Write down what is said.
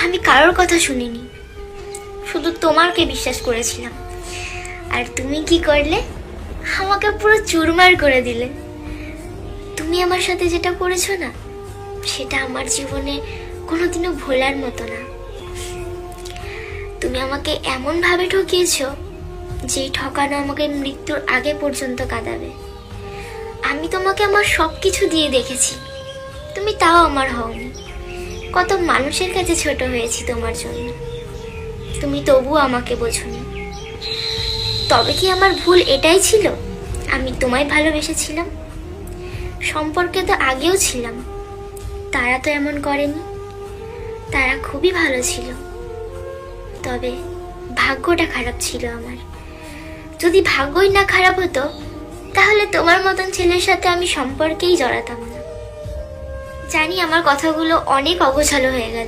আমি কারোর কথা শুনিনি, শুধু তোমাকে বিশ্বাস করেছিলাম। আর তুমি কি করলে? আমাকে পুরো চুরমার করে দিলে। তুমি আমার সাথে যেটা করেছো না, সেটা আমার জীবনে কোনোদিনও ভোলার মতো না। তুমি আমাকে এমনভাবে ঠকিয়েছো যে ঠকানো আমাকে মৃত্যুর আগে পর্যন্ত কাঁদাবে। আমি তোমাকে আমার সব কিছু দিয়ে দেখেছি, তুমি তাও আমার হওনি। কত মানুষের কাছে ছোট হয়েছি তোমার জন্য, তুমি তবুও আমাকে বোঝোনি। তবে কি আমার ভুল এটাই ছিল, আমি তোমায় ভালোবেসেছিলাম? সম্পর্কে তো আগেও ছিলাম, তারা তো এমন করেনি, তারা খুবই ভালো ছিল। তবে ভাগ্যটা খারাপ ছিল আমার। যদি ভাগ্যই না খারাপ হতো, তাহলে তোমার মতন ছেলের সাথে আমি সম্পর্কেই জড়াতাম না। জানি আমার কথাগুলো অনেক অগোছালো হয়ে গেল,